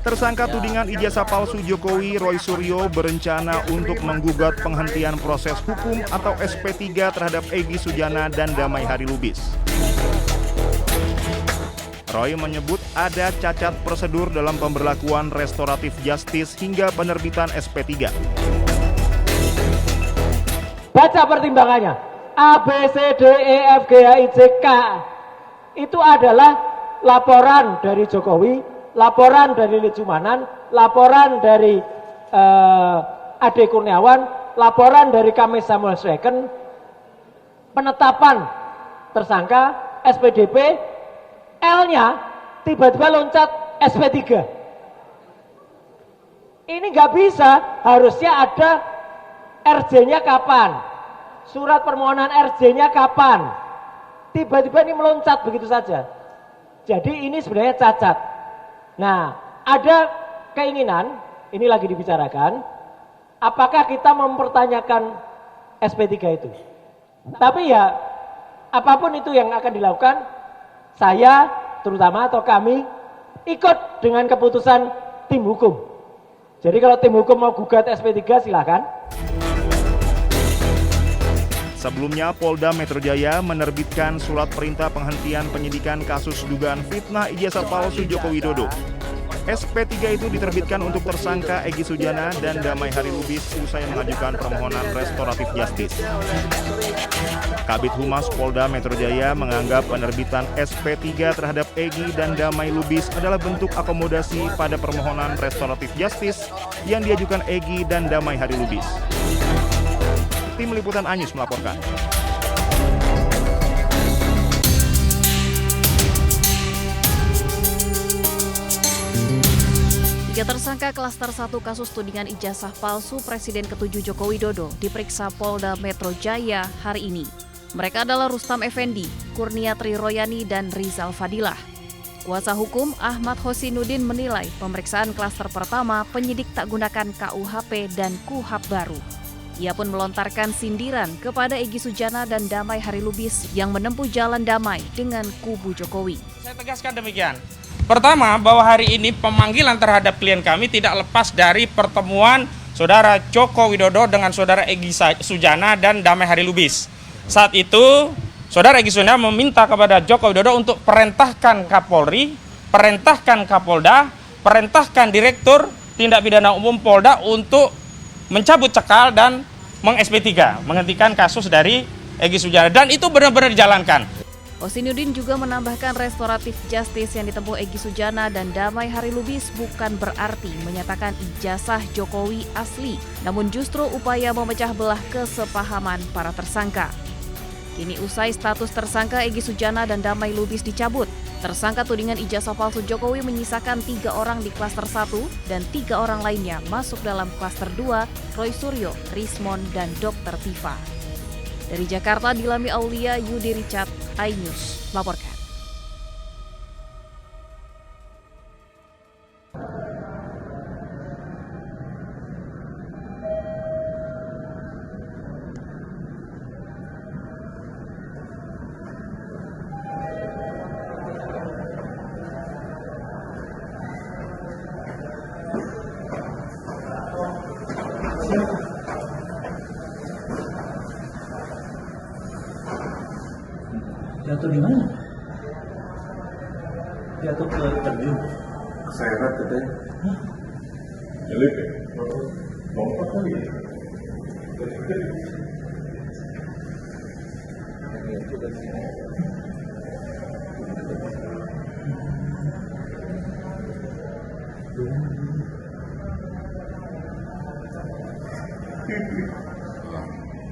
Tersangka tudingan ijazah palsu Jokowi, Roy Suryo, berencana untuk menggugat penghentian proses hukum atau SP3 terhadap Egy Sujana dan Damai Hari Lubis. Roy menyebut ada cacat prosedur dalam pemberlakuan restoratif justice hingga penerbitan SP3. Baca pertimbangannya. A, B, C, D, E, F, G, H, I, J, K. Itu adalah laporan dari Jokowi, laporan dari Lejumanan, laporan dari Ade Kurniawan, laporan dari Kamis Samuel Sweken, penetapan tersangka, SPDP, L-nya tiba-tiba loncat SP3. Ini nggak bisa, harusnya ada RJ-nya kapan, surat permohonan RJ-nya kapan, tiba-tiba ini meloncat begitu saja. Jadi ini sebenarnya cacat. Nah, ada keinginan, ini lagi dibicarakan, apakah kita mempertanyakan SP3 itu. Tapi ya, apapun itu yang akan dilakukan, saya terutama atau kami ikut dengan keputusan tim hukum. Jadi kalau tim hukum mau gugat SP3 silakan. Sebelumnya, Polda Metro Jaya menerbitkan surat perintah penghentian penyidikan kasus dugaan fitnah ijazah palsu Joko Widodo. SP3 itu diterbitkan untuk tersangka Egy Sujana dan Damai Hari Lubis usai mengajukan permohonan restoratif justice. Kabid Humas Polda Metro Jaya menganggap penerbitan SP3 terhadap Egy dan Damai Lubis adalah bentuk akomodasi pada permohonan restoratif justice yang diajukan Egy dan Damai Hari Lubis. Tim Liputan Anyus melaporkan. Tiga tersangka klaster 1 kasus tudingan ijazah palsu Presiden ke-7 Joko Widodo diperiksa Polda Metro Jaya hari ini. Mereka adalah Rustam Effendi, Kurniatri Royani, dan Rizal Fadilah. Kuasa hukum Ahmad Hosinuddin menilai pemeriksaan klaster pertama penyidik tak gunakan KUHP dan KUHAP baru. Ia pun melontarkan sindiran kepada Egy Sujana dan Damai Hari Lubis yang menempuh jalan damai dengan kubu Jokowi. Saya tegaskan demikian. Pertama, bahwa hari ini pemanggilan terhadap klien kami tidak lepas dari pertemuan Saudara Joko Widodo dengan Saudara Egy Sujana dan Damai Hari Lubis. Saat itu, Saudara Egy Sujana meminta kepada Joko Widodo untuk perintahkan Kapolri, perintahkan Kapolda, perintahkan Direktur Tindak Pidana Umum Polda untuk mencabut cekal dan meng-SP3, menghentikan kasus dari Egy Sujana. Dan itu benar-benar dijalankan. Hosinuddin juga menambahkan restoratif justice yang ditempuh Egy Sujana dan Damai Hari Lubis bukan berarti menyatakan ijazah Jokowi asli, namun justru upaya memecah belah kesepahaman para tersangka. Kini usai status tersangka Egy Sujana dan Damai Lubis dicabut, tersangka tudingan ijazah palsu Jokowi menyisakan 3 orang di klaster 1 dan 3 orang lainnya masuk dalam klaster 2, Roy Suryo, Rismon, dan Dr. Tifa. Dari Jakarta, Dilami Aulia, Yudi Richard, iNews melaporkan. Jatuh di mana? Jatuh ke terjun. Keseret katanya. Jelek ya? Lompat kali ya?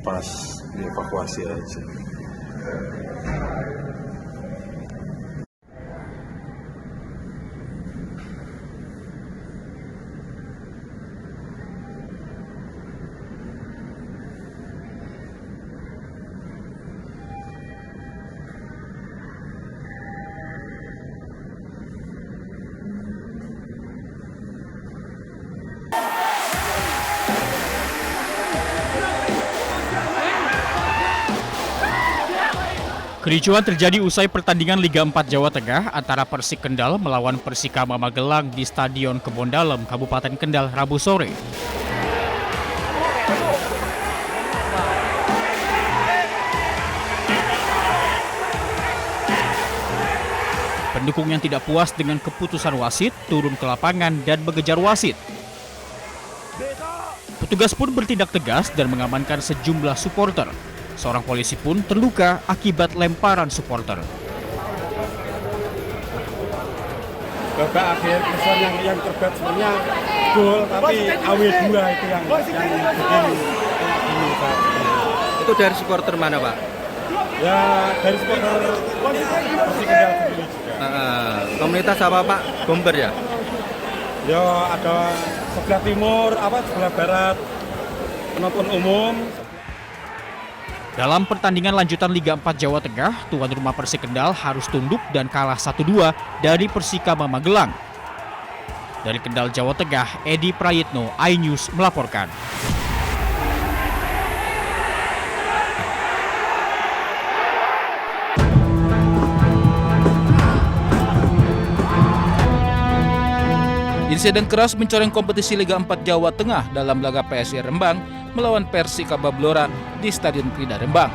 Pas dievakuasi aja. Kericuhan terjadi usai pertandingan Liga 4 Jawa Tengah antara Persik Kendal melawan Persikaba Magelang di Stadion Kebon Dalem, Kabupaten Kendal, Rabu sore. Pendukung yang tidak puas dengan keputusan wasit turun ke lapangan dan mengejar wasit. Petugas pun bertindak tegas dan mengamankan sejumlah supporter. Seorang polisi pun terluka akibat lemparan supporter. Babak akhir kesan yang terberat sebenarnya gol, tapi AW2 itu yang begini. Itu dari supporter mana, Pak? Ya dari supporter Persik Kendal sendiri juga. Komunitas apa, Pak? Bomber ya? Ya ada sebelah timur, sebelah barat, penonton umum. Dalam pertandingan lanjutan Liga 4 Jawa Tengah, tuan rumah Persik Kendal harus tunduk dan kalah 1-2 dari Persikaba Magelang. Dari Kendal, Jawa Tengah, Edi Prayitno, iNews melaporkan. Insiden keras mencoreng kompetisi Liga 4 Jawa Tengah dalam laga PSIR Rembang melawan Persikaba Blora di Stadion Krida Rembang.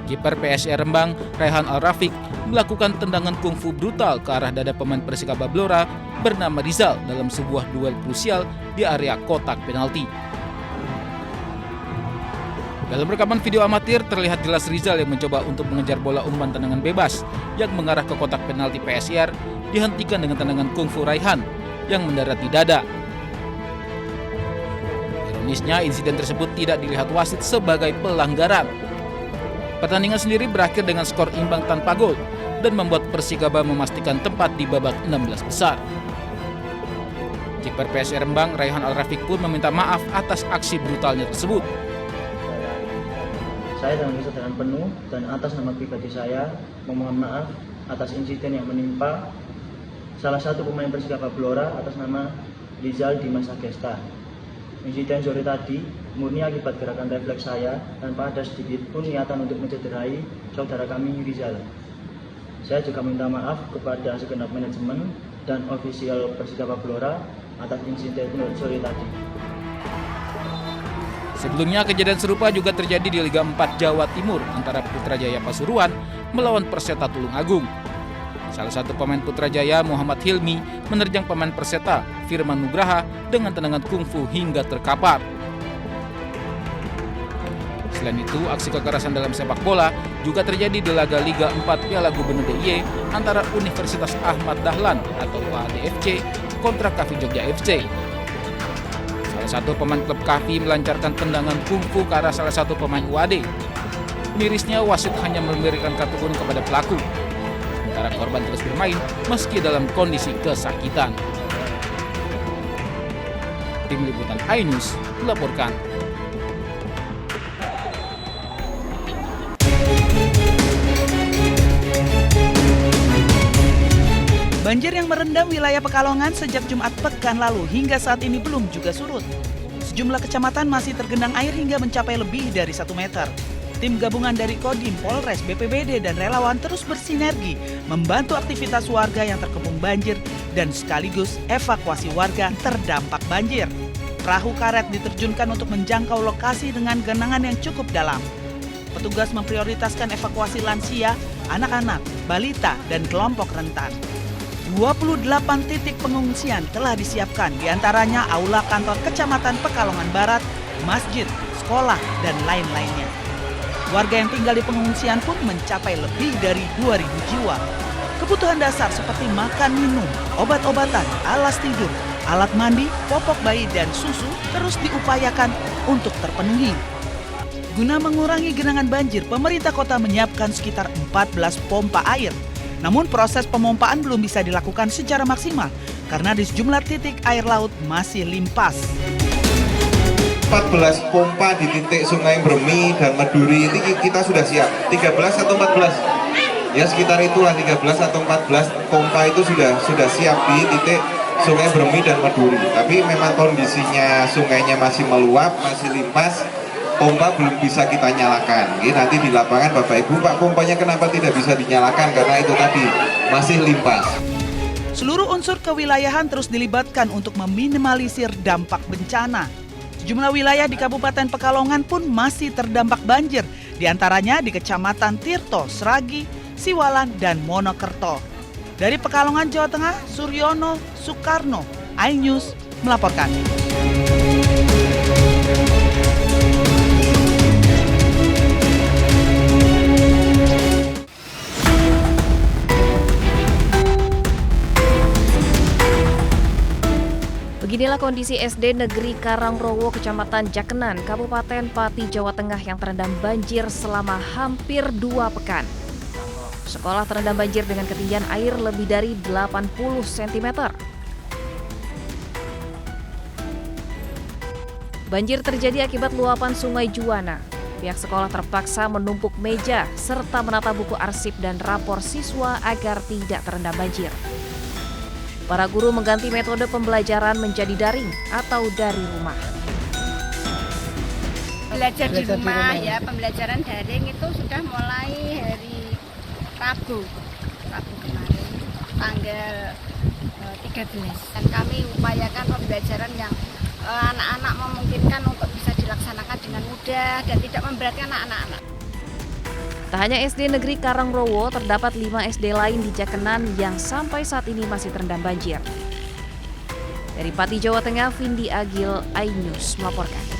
Kiper PSIR Rembang, Raihan Al-Rafiq, melakukan tendangan kungfu brutal ke arah dada pemain Persikaba Blora bernama Rizal dalam sebuah duel krusial di area kotak penalti. Dalam rekaman video amatir terlihat jelas Rizal yang mencoba untuk mengejar bola umpan tendangan bebas yang mengarah ke kotak penalti PSIR dihentikan dengan tendangan kungfu Raihan yang mendarat di dada. Ironisnya, insiden tersebut tidak dilihat wasit sebagai pelanggaran. Pertandingan sendiri berakhir dengan skor imbang tanpa gol dan membuat Persikaba memastikan tempat di babak 16 besar. Kiper PSIR Rembang, Raihan Al-Rafiq pun meminta maaf atas aksi brutalnya tersebut. Saya dengan kesadaran penuh dan atas nama pribadi saya memohon maaf atas insiden yang menimpa salah satu pemain Persikaba Blora atas nama Rizal Dimas Agesta. Insiden sore tadi murni akibat gerakan refleks saya tanpa ada sedikit pun niatan untuk mencederai saudara kami Rizal. Saya juga minta maaf kepada segenap manajemen dan ofisial Persikaba Blora atas insiden sore tadi. Sebelumnya kejadian serupa juga terjadi di Liga 4 Jawa Timur antara Putrajaya Pasuruan melawan Perseta Tulung Agung. Salah satu pemain Putrajaya, Muhammad Hilmi, menerjang pemain Perseta, Firman Nugraha, dengan tendangan kungfu hingga terkapar. Selain itu, aksi kekerasan dalam sepak bola juga terjadi di laga Liga 4 Piala Gubernur DIY antara Universitas Ahmad Dahlan atau UAD FC kontra KAFI Jogja FC. Salah satu pemain klub KAFI melancarkan tendangan kungfu ke arah salah satu pemain UAD. Mirisnya, wasit hanya memberikan kartu kuning kepada pelaku. Sementara korban terus bermain meski dalam kondisi kesakitan. Tim Liputan iNews melaporkan. Banjir yang merendam wilayah Pekalongan sejak Jumat pekan lalu hingga saat ini belum juga surut. Sejumlah kecamatan masih tergenang air hingga mencapai lebih dari 1 meter. Tim gabungan dari Kodim, Polres, BPBD, dan relawan terus bersinergi membantu aktivitas warga yang terkepung banjir dan sekaligus evakuasi warga terdampak banjir. Perahu karet diterjunkan untuk menjangkau lokasi dengan genangan yang cukup dalam. Petugas memprioritaskan evakuasi lansia, anak-anak, balita, dan kelompok rentan. 28 titik pengungsian telah disiapkan, diantaranya aula kantor Kecamatan Pekalongan Barat, masjid, sekolah, dan lain-lainnya. Warga yang tinggal di pengungsian pun mencapai lebih dari 2.000 jiwa. Kebutuhan dasar seperti makan, minum, obat-obatan, alas tidur, alat mandi, popok bayi, dan susu terus diupayakan untuk terpenuhi. Guna mengurangi genangan banjir, pemerintah kota menyiapkan sekitar 14 pompa air. Namun proses pemompaan belum bisa dilakukan secara maksimal karena di sejumlah titik air laut masih limpas. 14 pompa di titik Sungai Bremi dan Meduri ini kita sudah siap. 13 atau 14? Ya sekitar itulah 13 atau 14 pompa itu sudah siap di titik Sungai Bremi dan Meduri. Tapi memang kondisinya sungainya masih meluap, masih limpas. pompa belum bisa kita nyalakan. Nanti di lapangan Bapak Ibu, Pak, pompanya kenapa tidak bisa dinyalakan? Karena itu tadi masih limpas. Seluruh unsur kewilayahan terus dilibatkan untuk meminimalisir dampak bencana. Sejumlah wilayah di Kabupaten Pekalongan pun masih terdampak banjir, di antaranya di Kecamatan Tirto, Sragi, Siwalan, dan Monokerto. Dari Pekalongan, Jawa Tengah, Suryono Soekarno, iNews melaporkan. Beginilah kondisi SD Negeri Karangrowo, Kecamatan Jakenan, Kabupaten Pati, Jawa Tengah yang terendam banjir selama hampir 2 pekan. Sekolah terendam banjir dengan ketinggian air lebih dari 80 cm. Banjir terjadi akibat luapan Sungai Juwana. Pihak sekolah terpaksa menumpuk meja serta menata buku arsip dan rapor siswa agar tidak terendam banjir. Para guru mengganti metode pembelajaran menjadi daring atau dari rumah. Belajar di rumah ya, pembelajaran daring itu sudah mulai hari Rabu kemarin, tanggal 13. Dan kami upayakan pembelajaran yang anak-anak memungkinkan untuk bisa dilaksanakan dengan mudah dan tidak memberatkan anak-anak. Tak hanya SD Negeri Karangrowo, terdapat 5 SD lain di Jakenan yang sampai saat ini masih terendam banjir. Dari Pati, Jawa Tengah, Vindi Agil, iNews melaporkan.